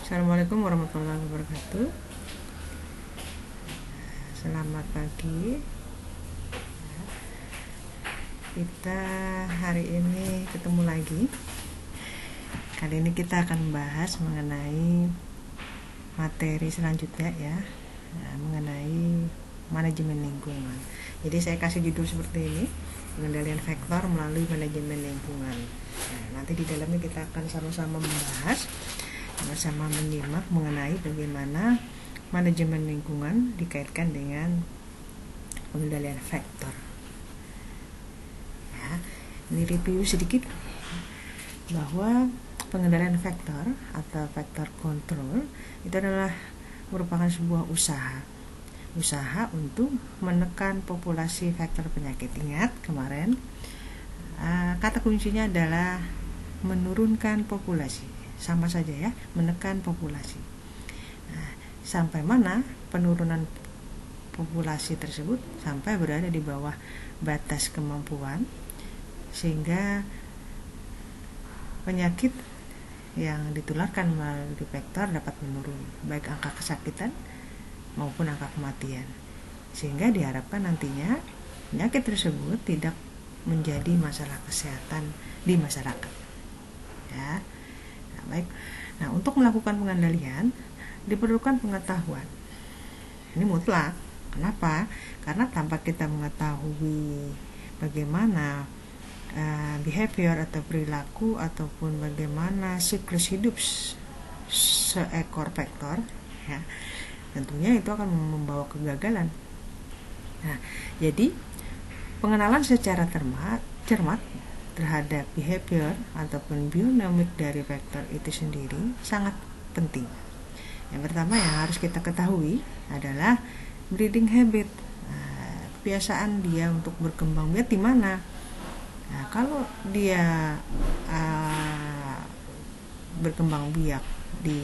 Assalamualaikum warahmatullahi wabarakatuh. Selamat pagi. Kita hari ini ketemu lagi. Kali ini kita akan membahas mengenai materi selanjutnya ya, mengenai manajemen lingkungan. Jadi saya kasih judul seperti ini, pengendalian vektor melalui manajemen lingkungan. Nanti di dalamnya kita akan sama-sama membahas, sama-sama menyimak mengenai bagaimana manajemen lingkungan dikaitkan dengan pengendalian vektor. Ya, ini review sedikit bahwa pengendalian vektor atau vector control itu adalah merupakan sebuah usaha untuk menekan populasi vektor penyakit. Ingat kemarin kata kuncinya adalah menurunkan populasi. Sama saja ya, menekan populasi. Nah, sampai mana penurunan populasi tersebut? Sampai berada di bawah batas kemampuan, sehingga penyakit yang ditularkan melalui vektor dapat menurun, baik angka kesakitan maupun angka kematian, sehingga diharapkan nantinya penyakit tersebut tidak menjadi masalah kesehatan di masyarakat. Ya. Baik. Nah, untuk melakukan pengendalian diperlukan pengetahuan. Ini mutlak. Kenapa? Karena tanpa kita mengetahui bagaimana behavior atau perilaku ataupun bagaimana siklus hidup seekor vektor, ya, tentunya itu akan membawa kegagalan. Nah, jadi pengenalan secara cermat terhadap behavior ataupun bionomik dari vektor itu sendiri sangat penting. Yang pertama yang harus kita ketahui adalah breeding habit, kebiasaan dia untuk berkembang biak di mana. Nah, kalau dia berkembang biak di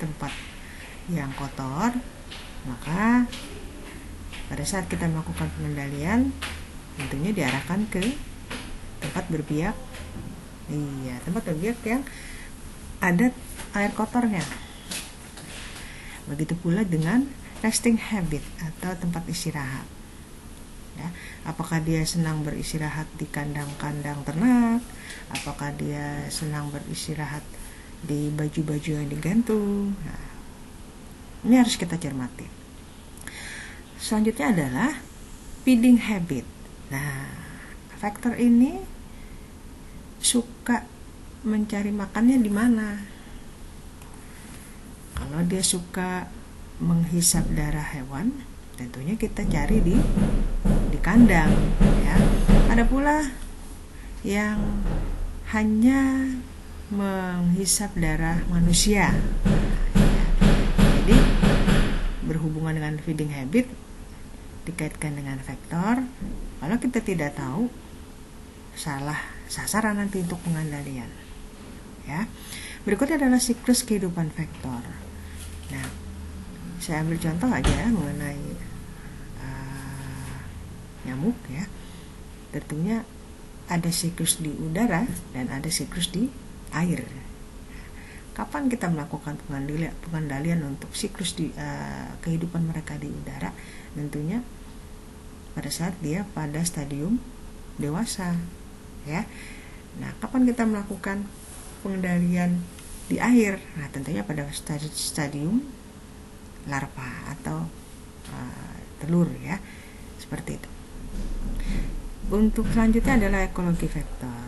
tempat yang kotor, maka pada saat kita melakukan pengendalian tentunya diarahkan ke tempat berbiak yang ada air kotornya. Begitu pula dengan resting habit atau tempat istirahat, ya, apakah dia senang beristirahat di kandang-kandang ternak, apakah dia senang beristirahat di baju-baju yang digantung. Nah, ini harus kita cermati. Selanjutnya adalah feeding habit. Nah, vektor ini suka mencari makannya di mana? Kalau dia suka menghisap darah hewan, tentunya kita cari di kandang, ya. Ada pula yang hanya menghisap darah manusia. Jadi berhubungan dengan feeding habit dikaitkan dengan vektor. Kalau kita tidak tahu, salah sasaran nanti untuk pengendalian. Ya. Berikutnya adalah siklus kehidupan vektor. Nah, saya ambil contoh aja mengenai nyamuk, ya. Tentunya ada siklus di udara dan ada siklus di air. Kapan kita melakukan pengendalian untuk siklus di kehidupan mereka di udara? Tentunya pada saat dia pada stadium dewasa, ya. Nah, kapan kita melakukan pengendalian di air? Nah, tentunya pada stadium larva atau telur, ya, seperti itu. Untuk selanjutnya adalah ekologi vektor.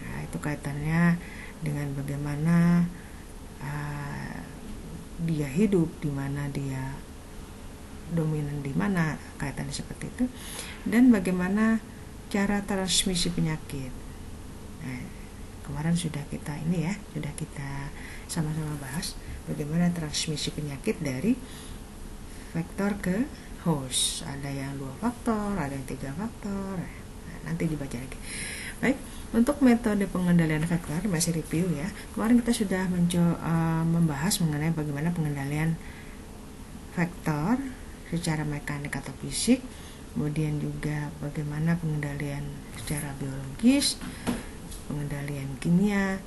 Ya, itu kaitannya dengan bagaimana dia hidup, di mana dia dominan, di mana, kaitannya seperti itu, dan bagaimana cara transmisi penyakit. Nah, kemarin sudah kita sama-sama bahas bagaimana transmisi penyakit dari vektor ke host. Ada yang 2 faktor, ada yang 3 faktor. Nah, nanti dibaca lagi. Baik, untuk metode pengendalian vektor masih review, ya. Kemarin kita sudah membahas mengenai bagaimana pengendalian vektor secara mekanik atau fisik, kemudian juga bagaimana pengendalian secara biologis, pengendalian kimia,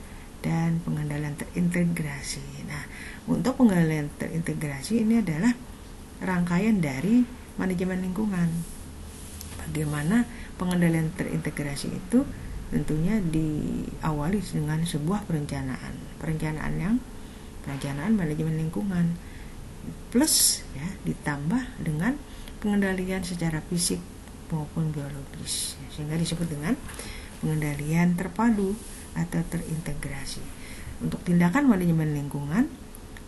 dan pengendalian terintegrasi. Nah, untuk pengendalian terintegrasi ini adalah rangkaian dari manajemen lingkungan. Bagaimana pengendalian terintegrasi itu tentunya diawali dengan sebuah perencanaan manajemen lingkungan plus ya ditambah dengan pengendalian secara fisik maupun biologis, sehingga disebut dengan pengendalian terpadu atau terintegrasi. Untuk tindakan manajemen lingkungan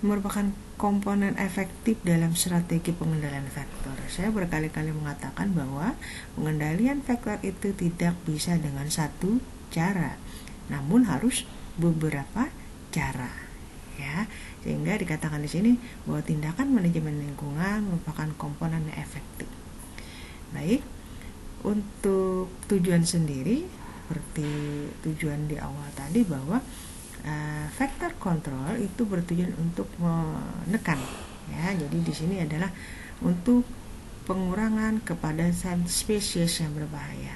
merupakan komponen efektif dalam strategi pengendalian faktor. Saya berkali-kali mengatakan bahwa pengendalian faktor itu tidak bisa dengan satu cara, namun harus beberapa cara, ya. Sehingga dikatakan di sini bahwa tindakan manajemen lingkungan merupakan komponen efektif. Baik, untuk tujuan sendiri seperti tujuan di awal tadi bahwa faktor kontrol itu bertujuan untuk menekan, ya. Jadi di sini adalah untuk pengurangan kepada spesies yang berbahaya.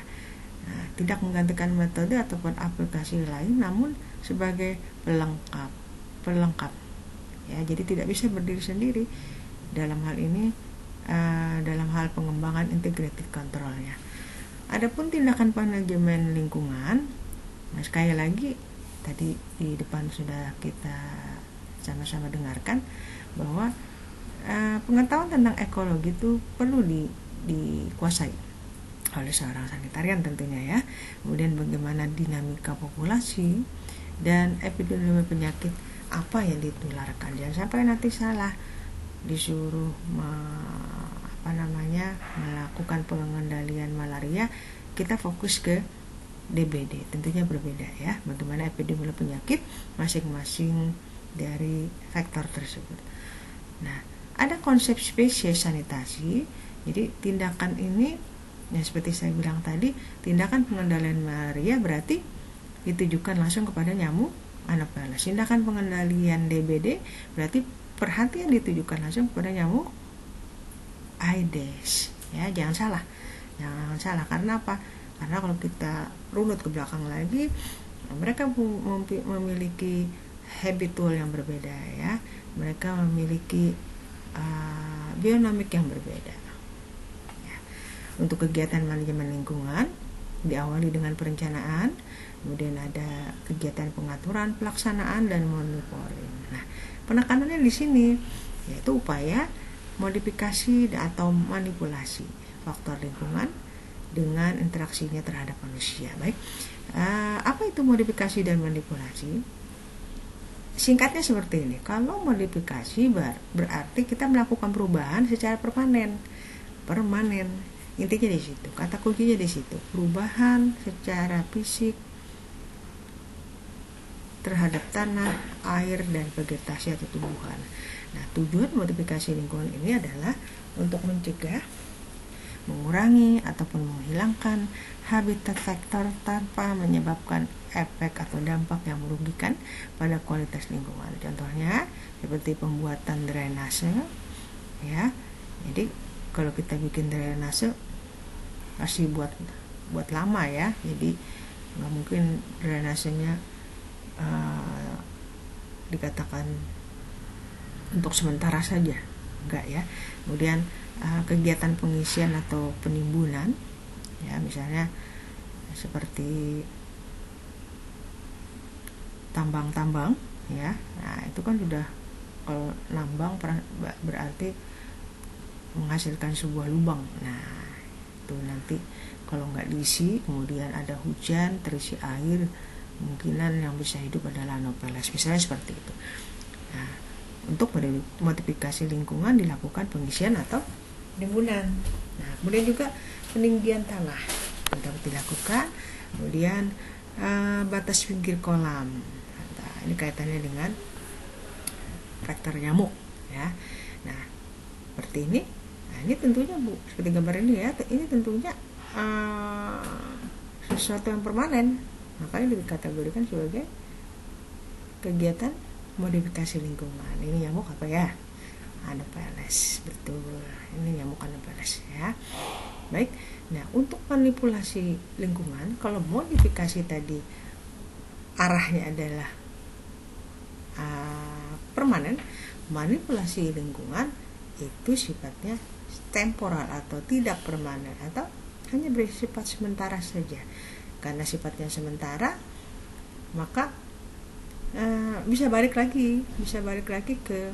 Nah, tidak menggantikan metode ataupun aplikasi lain, namun sebagai pelengkap. Ya, jadi tidak bisa berdiri sendiri dalam hal ini, dalam hal pengembangan integrated controlnya. Adapun tindakan manajemen lingkungan, nah sekali lagi tadi di depan sudah kita sama-sama dengarkan bahwa pengetahuan tentang ekologi itu perlu dikuasai oleh seorang sanitarian tentunya, ya. Kemudian bagaimana dinamika populasi dan epidemiologi penyakit apa yang ditularkan. Jangan sampai nanti salah disuruh melakukan pengendalian malaria, kita fokus ke DBD, tentunya berbeda, ya. Bagaimana epidemiologi penyakit masing-masing dari faktor tersebut. Nah, ada konsep spesies sanitasi. Jadi tindakan ini, ya seperti saya bilang tadi, tindakan pengendalian malaria berarti ditujukan langsung kepada nyamuk Anopheles. Tindakan pengendalian DBD berarti perhatian ditujukan langsung kepada nyamuk Aedes, ya. Jangan salah. Karena apa? Karena kalau kita runut ke belakang lagi, mereka memiliki habitual yang berbeda, ya. Mereka memiliki bionomik yang berbeda, ya. Untuk kegiatan manajemen lingkungan diawali dengan perencanaan, kemudian ada kegiatan pengaturan, pelaksanaan, dan monitoring. Nah, penekanannya di sini yaitu upaya modifikasi atau manipulasi faktor lingkungan dengan interaksinya terhadap manusia. Baik, apa itu modifikasi dan manipulasi? Singkatnya seperti ini. Kalau modifikasi berarti kita melakukan perubahan secara permanen. Intinya di situ, kata kuncinya di situ. Perubahan secara fisik terhadap tanah, air, dan vegetasi atau tumbuhan. Nah, tujuan modifikasi lingkungan ini adalah untuk mencegah, mengurangi, ataupun menghilangkan habitat faktor tanpa menyebabkan efek atau dampak yang merugikan pada kualitas lingkungan. Contohnya seperti pembuatan drainase, ya. Jadi kalau kita bikin drainase pasti buat lama, ya. Jadi nggak mungkin drainasenya dikatakan untuk sementara saja, enggak, ya. Kemudian kegiatan pengisian atau penimbunan, ya, misalnya seperti tambang-tambang, ya. Nah, itu kan sudah, kalau nambang berarti menghasilkan sebuah lubang. Nah, itu nanti kalau nggak diisi, kemudian ada hujan terisi air, kemungkinan yang bisa hidup adalah Anopheles, misalnya seperti itu. Nah, untuk modifikasi lingkungan dilakukan pengisian atau penimbunan. Nah, kemudian juga peninggian tanah dapat dilakukan. Kemudian batas pinggir kolam. Nah, ini kaitannya dengan faktor nyamuk, ya. Nah, seperti ini. Nah, ini tentunya seperti gambar ini, ya. Ini tentunya sesuatu yang permanen. Makanya dikategorikan sebagai kegiatan modifikasi lingkungan. Ini nyamuk apa, ya? Anopheles, betul. Ini nyamuk Anopheles, ya. Baik. Nah, untuk manipulasi lingkungan, kalau modifikasi tadi arahnya adalah permanen, manipulasi lingkungan itu sifatnya temporal atau tidak permanen atau hanya bersifat sementara saja. Karena sifatnya sementara, maka bisa balik lagi ke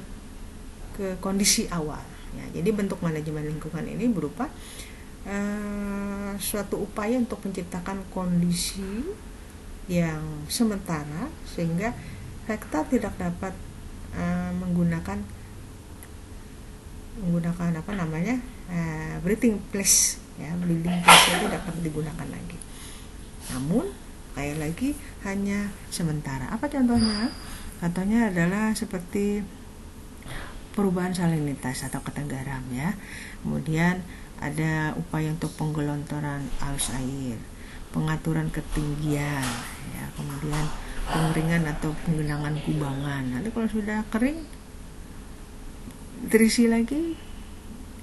kondisi awal. Ya, jadi bentuk manajemen lingkungan ini berupa suatu upaya untuk menciptakan kondisi yang sementara sehingga vektor tidak dapat menggunakan breeding place, ya, breeding place itu dapat digunakan lagi. Namun kayak lagi hanya sementara. Apa contohnya? Contohnya adalah seperti perubahan salinitas atau kata garam, ya. Kemudian ada upaya untuk penggelontoran arus air, pengaturan ketinggian, ya, kemudian pengeringan atau penggenangan kubangan. Nanti kalau sudah kering terisi lagi,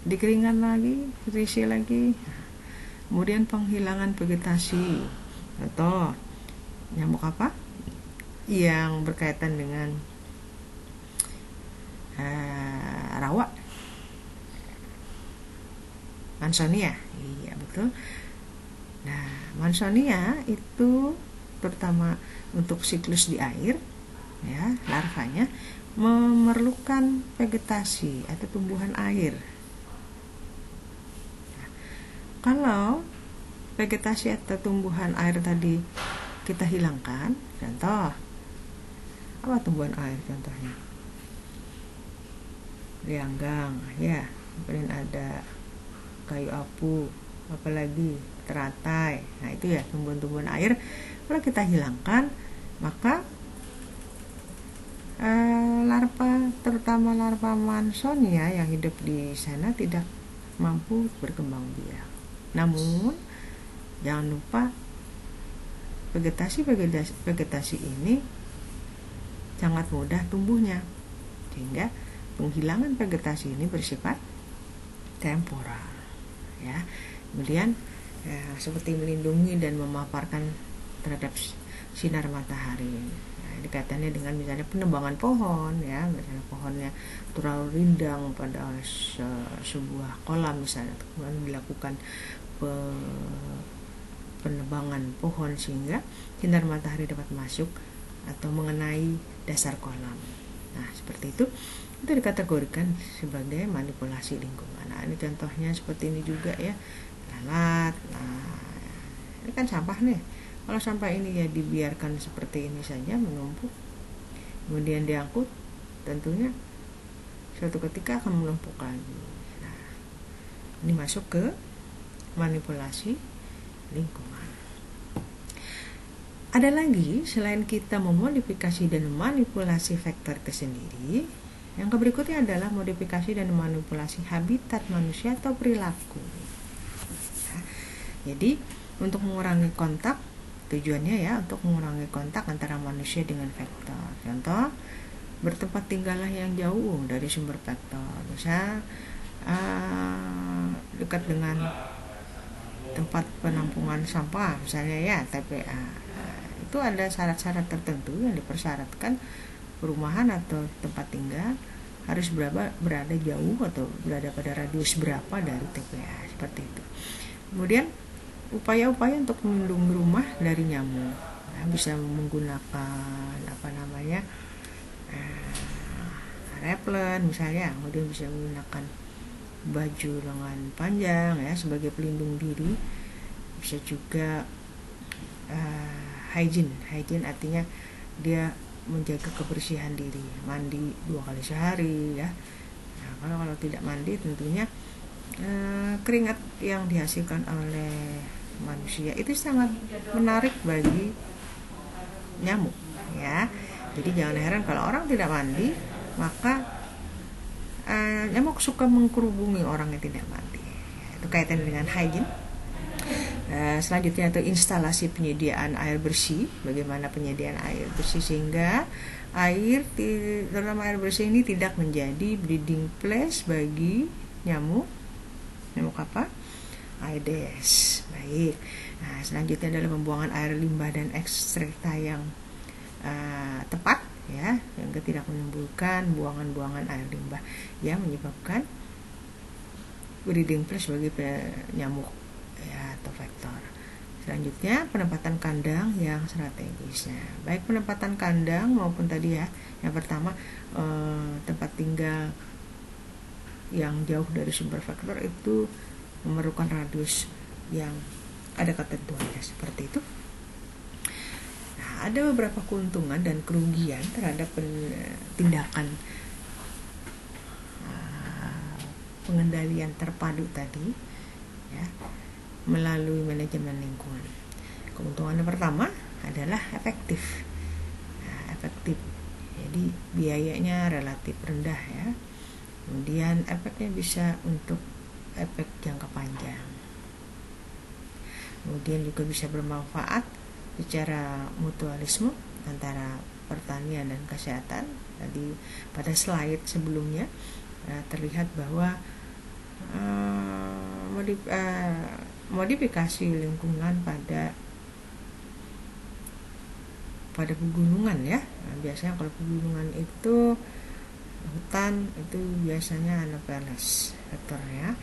dikeringkan lagi, terisi lagi. Kemudian penghilangan vegetasi atau nyamuk apa yang berkaitan dengan rawa, Mansonia. Iya, betul. Nah, Mansonia itu terutama untuk siklus di air, ya, larvanya memerlukan vegetasi atau tumbuhan air. Nah, kalau vegetasi atau tumbuhan air tadi kita hilangkan, contoh apa tumbuhan air contohnya? Lianggang, ya, kemudian ada kayu apu, apalagi teratai. Nah, itu ya tumbuhan-tumbuhan air. Kalau kita hilangkan, maka larva, terutama larva Mansonia yang hidup di sana tidak mampu berkembang biak. Namun jangan lupa vegetasi ini sangat mudah tumbuhnya, sehingga penghilangan vegetasi ini bersifat temporal, ya. Kemudian seperti melindungi dan memaparkan terhadap sinar matahari. Dikaitannya dengan misalnya penebangan pohon, ya, misalnya pohonnya terlalu rindang pada sebuah kolam misalnya, kemudian dilakukan penebangan pohon sehingga sinar matahari dapat masuk atau mengenai dasar kolam. Nah, seperti itu dikategorikan sebagai manipulasi lingkungan. Nah, ini contohnya seperti ini juga, ya, lalat. Nah, ini kan sampah nih. Kalau sampah ini ya dibiarkan seperti ini saja menumpuk, kemudian diangkut, tentunya suatu ketika akan menumpuk lagi. Nah, ini masuk ke manipulasi lingkungan. Ada lagi selain kita memodifikasi dan memanipulasi vektor itu sendiri, yang berikutnya adalah modifikasi dan manipulasi habitat manusia atau perilaku. Nah, jadi untuk mengurangi kontak, tujuannya ya untuk mengurangi kontak antara manusia dengan vektor. Contoh, bertempat tinggallah yang jauh dari sumber vektor. Misal dekat dengan tempat penampungan sampah, misalnya, ya, TPA. Itu ada syarat-syarat tertentu yang dipersyaratkan perumahan atau tempat tinggal harus berada jauh atau berada pada radius berapa dari TPA, seperti itu. Kemudian upaya-upaya untuk melindungi rumah dari nyamuk, bisa menggunakan repellent misalnya, kemudian bisa menggunakan baju lengan panjang, ya, sebagai pelindung diri. Bisa juga hygiene artinya dia menjaga kebersihan diri, mandi 2 kali sehari, ya. Nah, kalau tidak mandi tentunya keringat yang dihasilkan oleh manusia itu sangat menarik bagi nyamuk, ya. Jadi jangan heran kalau orang tidak mandi, maka nyamuk suka mengkerubungi orang yang tidak mandi. Itu kaitan dengan hygiene. Selanjutnya itu instalasi penyediaan air bersih. Bagaimana penyediaan air bersih sehingga dalam air bersih ini tidak menjadi breeding place bagi nyamuk apa? Aedes. Baik. Nah, selanjutnya adalah pembuangan air limbah dan ekstrakta yang tepat, ya, sehingga tidak menimbulkan buangan-buangan air limbah yang menyebabkan breeding place bagi nyamuk ya, atau vektor. Selanjutnya penempatan kandang yang strategis. Nah, baik penempatan kandang maupun tadi ya, yang pertama tempat tinggal yang jauh dari sumber vektor itu memerlukan radius yang ada ketentuannya seperti itu. Nah, ada beberapa keuntungan dan kerugian terhadap tindakan pengendalian terpadu tadi ya, melalui manajemen lingkungan. Keuntungan yang pertama adalah efektif. Nah, efektif. Jadi biayanya relatif rendah ya. Kemudian efeknya bisa untuk efek jangka panjang. Kemudian juga bisa bermanfaat secara mutualisme antara pertanian dan kesehatan. Tadi pada slide sebelumnya terlihat bahwa modifikasi lingkungan pada pegunungan ya. Nah, biasanya kalau pegunungan itu hutan itu biasanya anopheles vektor ya.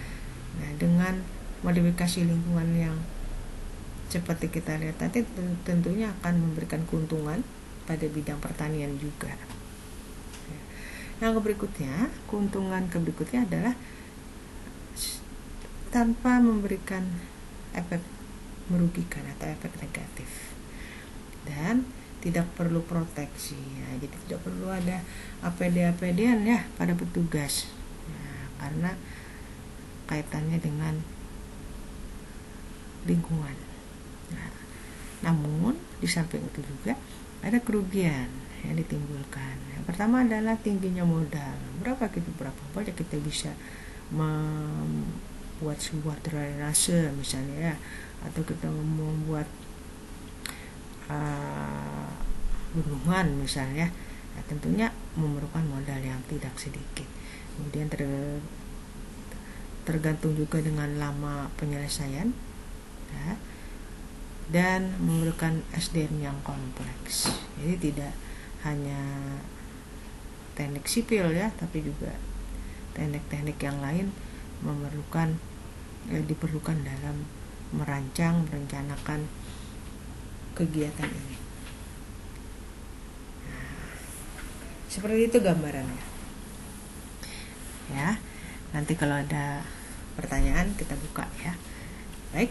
Nah, dengan modifikasi lingkungan yang seperti kita lihat tadi tentunya akan memberikan keuntungan pada bidang pertanian juga. Yang keuntungan berikutnya adalah tanpa memberikan efek merugikan atau efek negatif, dan tidak perlu proteksi ya, jadi tidak perlu ada APD-APD-an ya pada petugas ya, karena kaitannya dengan lingkungan. Nah, namun di samping itu juga ada kerugian yang ditimbulkan. Yang pertama adalah tingginya modal. Berapa banyak kita bisa membuat sebuah drainase misalnya ya, atau kita membuat gunungan misalnya. Nah, tentunya memerlukan modal yang tidak sedikit. Kemudian tergantung juga dengan lama penyelesaian ya, dan memerlukan SDM yang kompleks. Jadi tidak hanya teknik sipil ya, tapi juga teknik-teknik yang lain diperlukan dalam merencanakan kegiatan ini. Nah, seperti itu gambarannya. Ya, nanti kalau ada pertanyaan kita buka ya. Baik,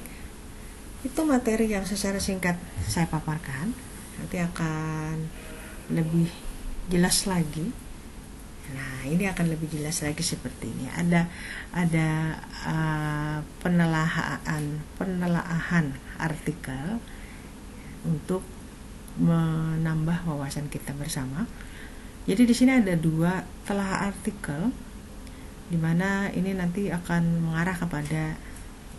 itu materi yang secara singkat saya paparkan. Nanti akan lebih jelas lagi. Nah, ini akan lebih jelas lagi seperti ini. Ada penelaahan artikel untuk menambah wawasan kita bersama. Jadi di sini ada 2 telah artikel, di mana ini nanti akan mengarah kepada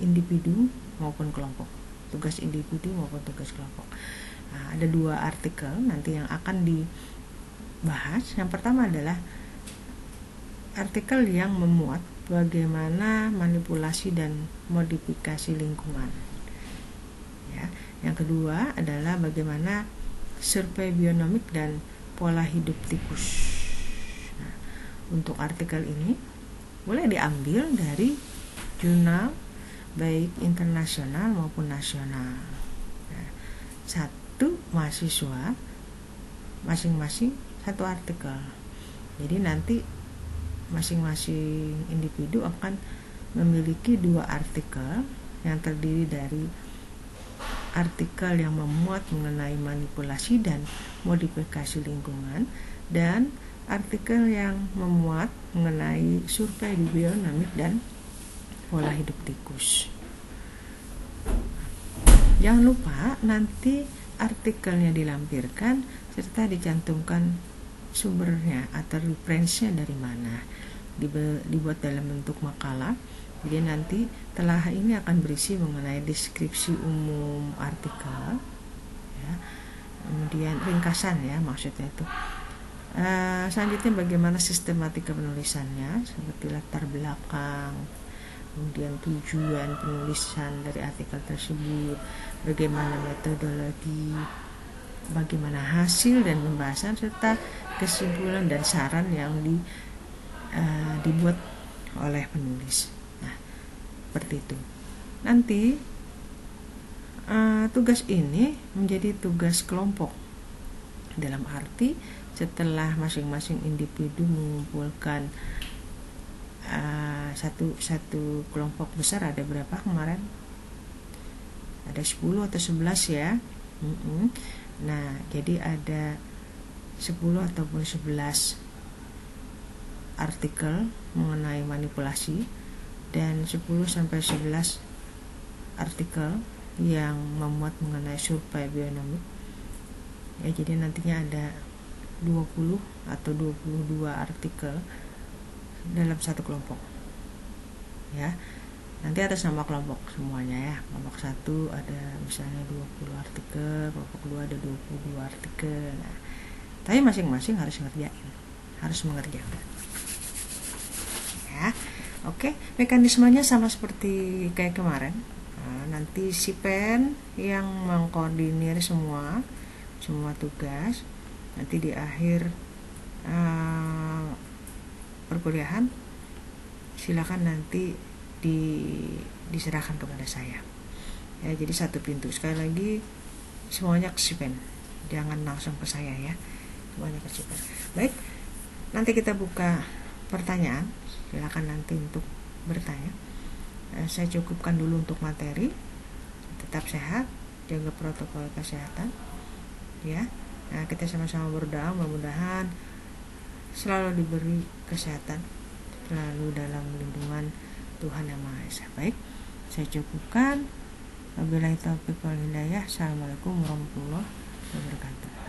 individu maupun kelompok, tugas individu maupun tugas kelompok. Nah, ada 2 artikel nanti yang akan dibahas. Yang pertama adalah artikel yang memuat bagaimana manipulasi dan modifikasi lingkungan. Ya. Yang kedua adalah bagaimana survei bionomik dan pola hidup tikus. Nah, untuk artikel ini boleh diambil dari jurnal baik internasional maupun nasional. Nah, satu mahasiswa masing-masing 1 artikel. Jadi nanti masing-masing individu akan memiliki 2 artikel yang terdiri dari artikel yang memuat mengenai manipulasi dan modifikasi lingkungan, dan artikel yang memuat mengenai survei bionomik dan pola hidup tikus. Jangan lupa nanti artikelnya dilampirkan serta dicantumkan sumbernya atau referensinya dari mana. Dibuat dalam bentuk makalah. Jadi nanti telah ini akan berisi mengenai deskripsi umum artikel ya, kemudian ringkasan ya maksudnya itu. Selanjutnya bagaimana sistematika penulisannya, seperti latar belakang, kemudian tujuan penulisan dari artikel tersebut, bagaimana metodologi bagaimana hasil dan pembahasan serta kesimpulan dan saran yang dibuat oleh penulis. Nah, seperti itu. Nanti tugas ini menjadi tugas kelompok, dalam arti setelah masing-masing individu mengumpulkan satu kelompok besar, ada berapa kemarin? Ada 10 atau 11 ya. Nah, jadi ada 10 ataupun 11 artikel mengenai manipulasi dan 10 sampai 11 artikel yang memuat mengenai survei bionomik. Ya, jadi nantinya ada 20 atau 22 artikel dalam satu kelompok. Ya. Nanti atas nama kelompok semuanya ya. Kelompok 1 ada misalnya 20 artikel, kelompok 2 ada 22 artikel. Nah, tapi masing-masing harus mengerjakan. Ya. Oke, mekanismenya sama seperti kayak kemarin. Nanti si pen yang mengkoordinir semua tugas. Nanti di akhir perkuliahan silakan nanti diserahkan kepada saya. Ya, jadi satu pintu. Sekali lagi semuanya ke si pen. Jangan langsung ke saya ya. Semuanya ke si pen. Baik. Nanti kita buka pertanyaan. Silakan nanti untuk bertanya. Saya cukupkan dulu untuk materi. Tetap sehat, jaga protokol kesehatan. Ya. Nah, kita sama-sama berdoa mudah-mudahan selalu diberi kesehatan, selalu dalam lindungan Tuhan Yang Maha Esa. Baik, saya cukupkan. Wabillahi taufiq wal hidayah. Assalamualaikum warahmatullahi wabarakatuh.